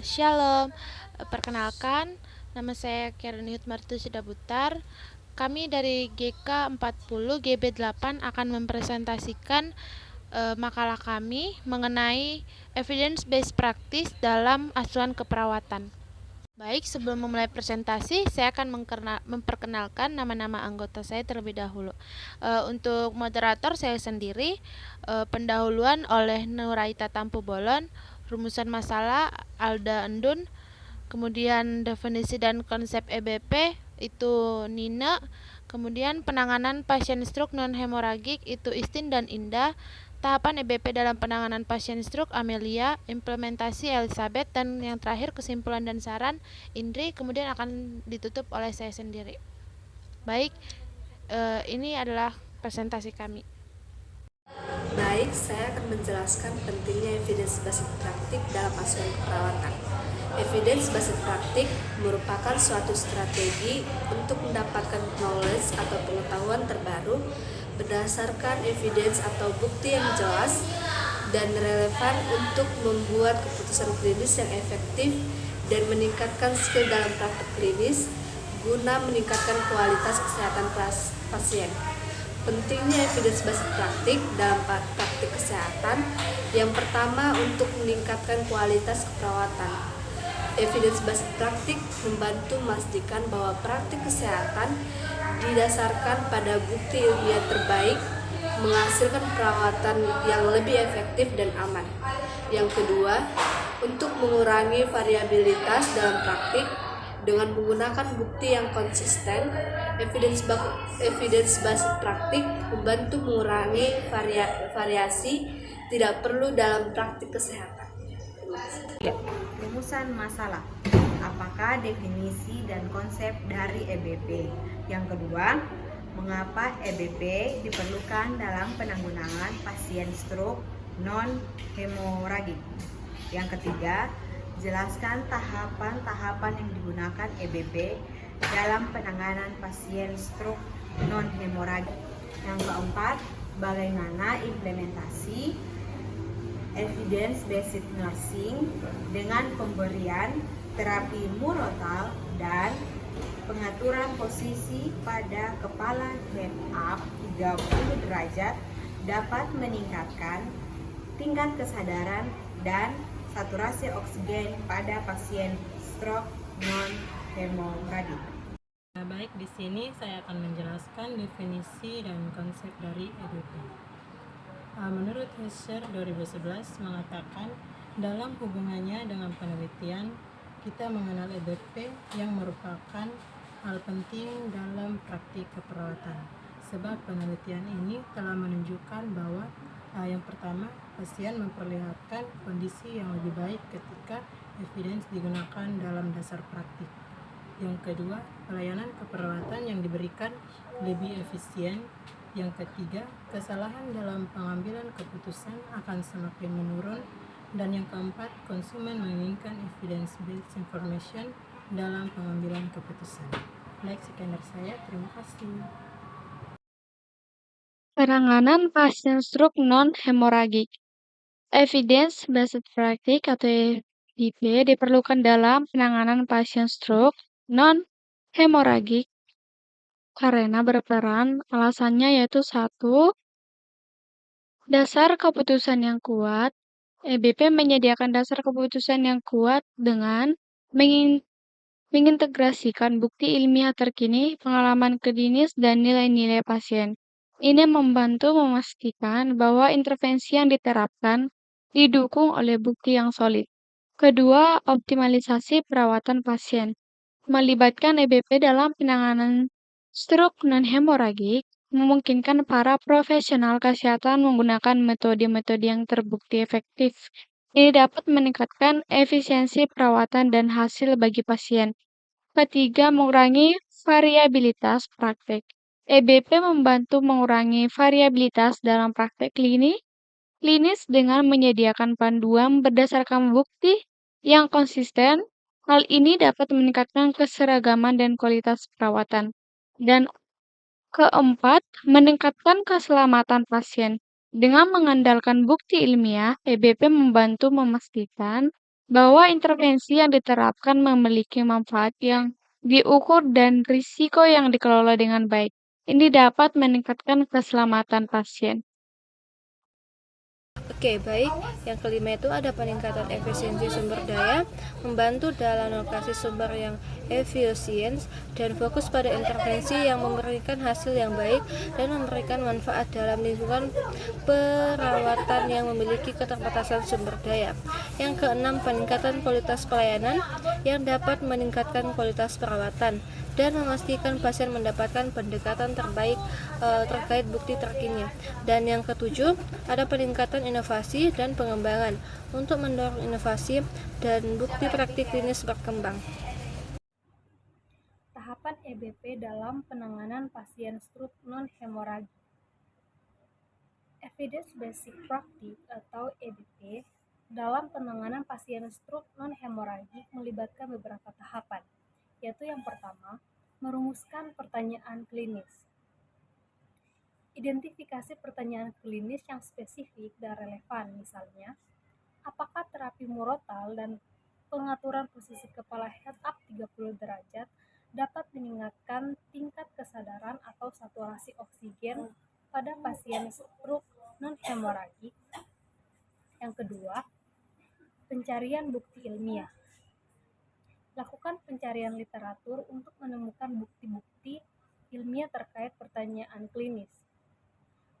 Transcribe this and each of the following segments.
Shalom. Perkenalkan, nama saya Karen Hutmartu Sidabutar. Kami dari GK40 GB8 akan mempresentasikan makalah kami mengenai evidence based practice dalam asuhan keperawatan. Baik, sebelum memulai presentasi, saya akan memperkenalkan nama-nama anggota saya terlebih dahulu. Untuk moderator saya sendiri, pendahuluan oleh Nuraita Tampu Bolon, rumusan masalah Alda Endun, kemudian definisi dan konsep EBP itu Nina, kemudian penanganan pasien stroke non hemoragik itu Istin dan Indah, tahapan EBP dalam penanganan pasien stroke Amelia, implementasi Elizabeth, dan yang terakhir kesimpulan dan saran Indri, kemudian akan ditutup oleh saya sendiri. Baik, ini adalah presentasi kami. Baik, saya akan menjelaskan pentingnya evidence based praktik dalam asuhan keperawatan. Evidence based praktik merupakan suatu strategi untuk mendapatkan knowledge atau pengetahuan terbaru berdasarkan evidence atau bukti yang jelas dan relevan untuk membuat keputusan klinis yang efektif dan meningkatkan skill dalam praktik klinis guna meningkatkan kualitas kesehatan pasien. Pentingnya evidence based praktik dalam praktik kesehatan. Yang pertama, untuk meningkatkan kualitas keperawatan. Evidence based praktik membantu memastikan bahwa praktik kesehatan didasarkan pada bukti ilmiah terbaik, menghasilkan perawatan yang lebih efektif dan aman. Yang kedua, untuk mengurangi variabilitas dalam praktik dengan menggunakan bukti yang konsisten. Evidence based praktik membantu mengurangi variasi tidak perlu dalam praktik kesehatan. Ya, rumusan masalah. Apakah definisi dan konsep dari EBP? Yang kedua, mengapa EBP diperlukan dalam penanggulangan pasien stroke non hemoragik? Yang ketiga, jelaskan tahapan-tahapan yang digunakan EBP dalam penanganan pasien stroke non hemoragik. Yang keempat, bagaimana implementasi evidence based nursing dengan pemberian terapi murotal dan pengaturan posisi pada kepala head up 30 derajat dapat meningkatkan tingkat kesadaran dan saturasi oksigen pada pasien stroke non hemoragik. Baik, di sini saya akan menjelaskan definisi dan konsep dari EBP. Menurut Hesher 2011 mengatakan dalam hubungannya dengan penelitian, kita mengenal EBP yang merupakan hal penting dalam praktik keperawatan. Sebab penelitian ini telah menunjukkan bahwa yang pertama, pasien memperlihatkan kondisi yang lebih baik ketika evidence digunakan dalam dasar praktik. Yang kedua, pelayanan keperawatan yang diberikan lebih efisien. Yang ketiga, kesalahan dalam pengambilan keputusan akan semakin menurun. Dan yang keempat, konsumen menginginkan evidence-based information dalam pengambilan keputusan. Baik, sekian dari saya. Terima kasih. Penanganan pasien stroke non hemoragik. Evidence based practice atau EBP diperlukan dalam penanganan pasien stroke non hemoragik karena berperan alasannya yaitu satu, dasar keputusan yang kuat. EBP menyediakan dasar keputusan yang kuat dengan mengintegrasikan bukti ilmiah terkini, pengalaman klinis, dan nilai-nilai pasien. Ini membantu memastikan bahwa intervensi yang diterapkan didukung oleh bukti yang solid. Kedua, optimalisasi perawatan pasien. Melibatkan EBP dalam penanganan stroke non-hemoragik memungkinkan para profesional kesehatan menggunakan metode-metode yang terbukti efektif. Ini dapat meningkatkan efisiensi perawatan dan hasil bagi pasien. Ketiga, mengurangi variabilitas praktek. EBP membantu mengurangi variabilitas dalam praktek klinis dengan menyediakan panduan berdasarkan bukti yang konsisten. Hal ini dapat meningkatkan keseragaman dan kualitas perawatan. Dan keempat, meningkatkan keselamatan pasien. Dengan mengandalkan bukti ilmiah, EBP membantu memastikan bahwa intervensi yang diterapkan memiliki manfaat yang diukur dan risiko yang dikelola dengan baik. Ini dapat meningkatkan keselamatan pasien. Oke, baik. Yang kelima itu ada peningkatan efisiensi sumber daya, membantu dalam alokasi sumber yang efisien, dan fokus pada intervensi yang memberikan hasil yang baik dan memberikan manfaat dalam lingkungan perawatan yang memiliki keterbatasan sumber daya. Yang keenam, peningkatan kualitas pelayanan yang dapat meningkatkan kualitas perawatan dan memastikan pasien mendapatkan pendekatan terbaik terkait bukti terkini. Dan yang ketujuh, ada peningkatan inovasi dan pengembangan untuk mendorong inovasi dan bukti praktik klinis berkembang. Tahapan EBP dalam penanganan pasien stroke non-hemoragik. Evidence Basic Practice atau EBP dalam penanganan pasien stroke non-hemoragik melibatkan beberapa tahapan, yaitu yang pertama, merumuskan pertanyaan klinis. Identifikasi pertanyaan klinis yang spesifik dan relevan, misalnya, apakah terapi murotal dan pengaturan posisi kepala head up 30 derajat dapat meningkatkan tingkat kesadaran atau saturasi oksigen pada pasien stroke non-hemoragik. Yang kedua, pencarian bukti ilmiah. Lakukan pencarian literatur untuk menemukan bukti-bukti ilmiah terkait pertanyaan klinis.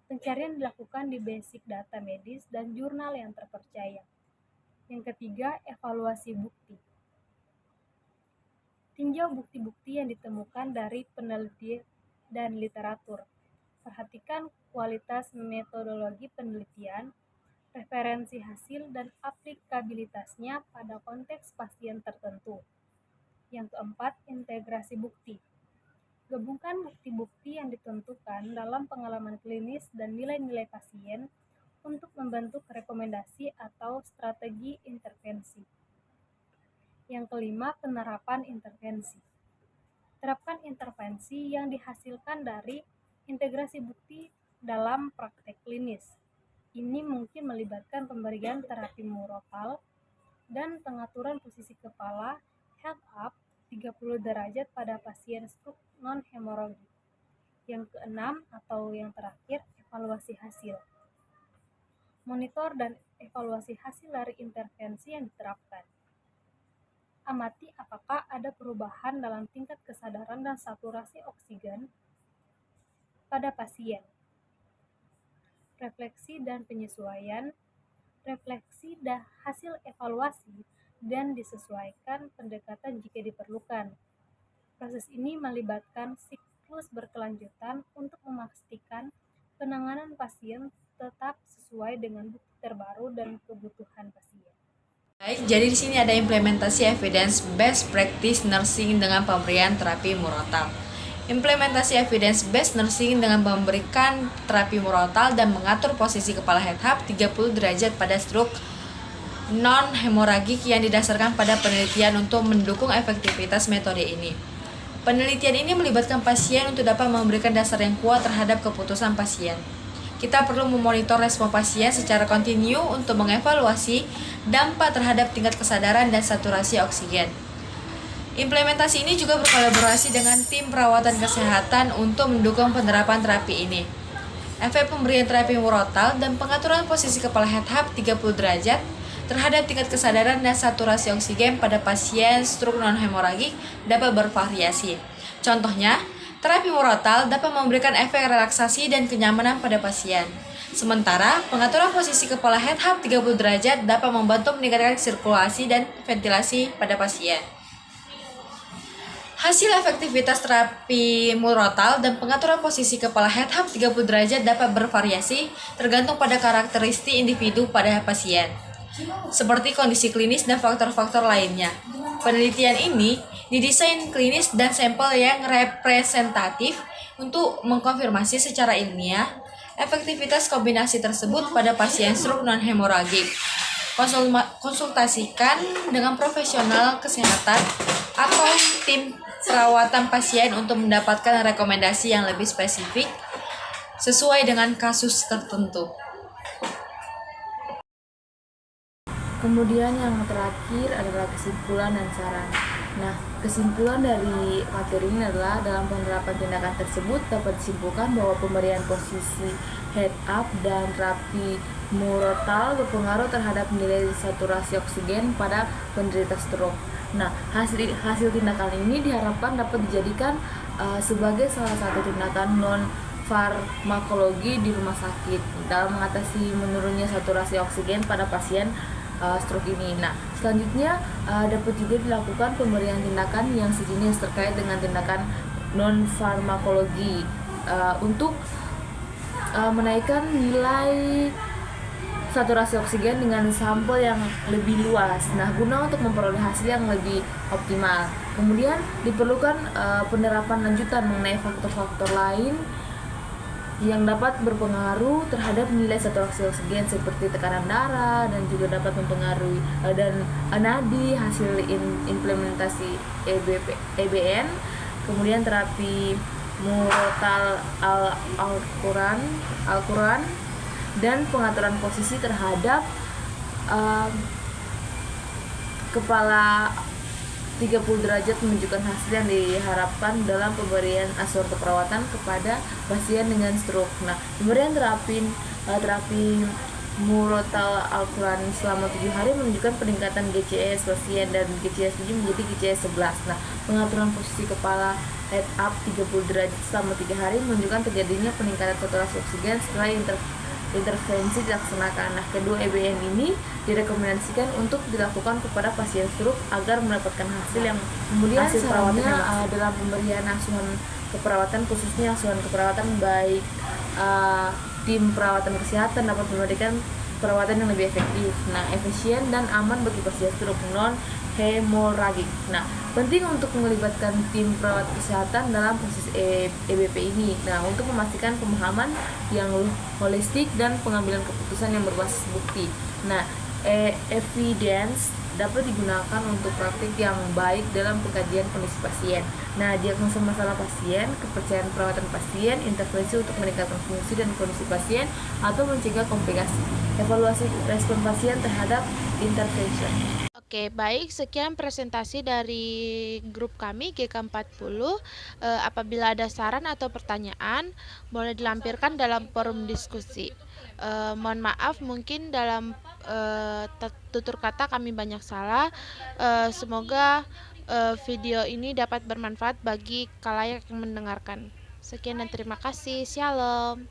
Pencarian dilakukan di basic data medis dan jurnal yang terpercaya. Yang ketiga, evaluasi bukti. Tinjau bukti-bukti yang ditemukan dari penelitian dan literatur. Perhatikan kualitas metodologi penelitian, referensi hasil, dan aplikabilitasnya pada konteks pasien tertentu. Yang keempat, integrasi bukti. Gabungkan bukti-bukti yang ditentukan dalam pengalaman klinis dan nilai-nilai pasien untuk membentuk rekomendasi atau strategi intervensi. Yang kelima, penerapan intervensi. Terapkan intervensi yang dihasilkan dari integrasi bukti dalam praktek klinis. Ini mungkin melibatkan pemberian terapi murotal dan pengaturan posisi kepala head up 30 derajat pada pasien stroke non-hemoragik. Yang keenam atau yang terakhir, evaluasi hasil. Monitor dan evaluasi hasil dari intervensi yang diterapkan. Amati apakah ada perubahan dalam tingkat kesadaran dan saturasi oksigen pada pasien. Refleksi dan penyesuaian. Refleksi dan hasil evaluasi dan disesuaikan pendekatan jika diperlukan. Proses ini melibatkan siklus berkelanjutan untuk memastikan penanganan pasien tetap sesuai dengan bukti terbaru dan kebutuhan pasien. Baik, jadi di sini ada implementasi evidence based practice nursing dengan pemberian terapi murotal. Implementasi evidence based nursing dengan memberikan terapi murotal dan mengatur posisi kepala head up 30 derajat pada stroke non-hemoragik yang didasarkan pada penelitian untuk mendukung efektivitas metode ini. Penelitian ini melibatkan pasien untuk dapat memberikan dasar yang kuat terhadap keputusan pasien. Kita perlu memonitor respon pasien secara kontinu untuk mengevaluasi dampak terhadap tingkat kesadaran dan saturasi oksigen. Implementasi ini juga berkolaborasi dengan tim perawatan kesehatan untuk mendukung penerapan terapi ini. Efek pemberian terapi murotal dan pengaturan posisi kepala head up 30 derajat terhadap tingkat kesadaran dan saturasi oksigen pada pasien stroke non-hemoragik dapat bervariasi. Contohnya, terapi murotal dapat memberikan efek relaksasi dan kenyamanan pada pasien. Sementara, pengaturan posisi kepala head up 30 derajat dapat membantu meningkatkan sirkulasi dan ventilasi pada pasien. Hasil efektivitas terapi murotal dan pengaturan posisi kepala head up 30 derajat dapat bervariasi tergantung pada karakteristik individu pada pasien, seperti kondisi klinis dan faktor-faktor lainnya. Penelitian ini didesain klinis dan sampel yang representatif untuk mengkonfirmasi secara ilmiah efektivitas kombinasi tersebut pada pasien stroke non-hemoragik. Konsultasikan dengan profesional kesehatan atau tim perawatan pasien untuk mendapatkan rekomendasi yang lebih spesifik sesuai dengan kasus tertentu. Kemudian yang terakhir adalah kesimpulan dan saran. Nah, kesimpulan dari materi ini adalah dalam penerapan tindakan tersebut dapat disimpulkan bahwa pemberian posisi head up dan terapi murotal berpengaruh terhadap nilai saturasi oksigen pada penderita stroke. Nah, hasil tindakan ini diharapkan dapat dijadikan sebagai salah satu tindakan non farmakologi di rumah sakit dalam mengatasi menurunnya saturasi oksigen pada pasien stroke ini. Nah, selanjutnya dapat juga dilakukan pemberian tindakan yang sejenis terkait dengan tindakan non farmakologi untuk menaikkan nilai saturasi oksigen dengan sampel yang lebih luas. Nah, guna untuk memperoleh hasil yang lebih optimal. Kemudian diperlukan penerapan lanjutan mengenai faktor-faktor lain yang dapat berpengaruh terhadap nilai saturasi oksigen seperti tekanan darah dan juga dapat mempengaruhi dan nadi hasil implementasi EBN, kemudian terapi murotal Al-Quran dan pengaturan posisi terhadap kepala 30 derajat menunjukkan hasil yang diharapkan dalam pemberian asuhan keperawatan kepada pasien dengan stroke. Nah, pemberian terapi murotal Al-Quran selama 7 hari menunjukkan peningkatan GCS pasien dan GCS 7 menjadi GCS 11. Nah, pengaturan posisi kepala head up 30 derajat selama 3 hari menunjukkan terjadinya peningkatan saturasi oksigen setelah intervensi dilaksanakan. Nah, kedua EBN ini direkomendasikan untuk dilakukan kepada pasien stroke agar mendapatkan hasil yang kemudian hasil perawatannya dalam pemberian asuhan keperawatan, khususnya asuhan keperawatan baik tim perawatan kesehatan dapat memberikan perawatan yang lebih efektif, efisien dan aman bagi pasien stroke non hemoragik. Nah, penting untuk melibatkan tim perawat kesehatan dalam proses EBP ini. Nah, untuk memastikan pemahaman yang holistik dan pengambilan keputusan yang berbasis bukti. Nah, evidence dapat digunakan untuk praktik yang baik dalam pengkajian kondisi pasien. Nah, diagnosa masalah pasien, kepercayaan perawatan pasien, intervensi untuk meningkatkan fungsi dan kondisi pasien atau mencegah komplikasi, evaluasi respon pasien terhadap intervention. Oke, baik, sekian presentasi dari grup kami GK40. Apabila ada saran atau pertanyaan, boleh dilampirkan dalam forum diskusi. Mohon maaf, mungkin dalam tutur kata kami banyak salah. Semoga video ini dapat bermanfaat bagi khalayak yang mendengarkan. Sekian dan terima kasih. Shalom.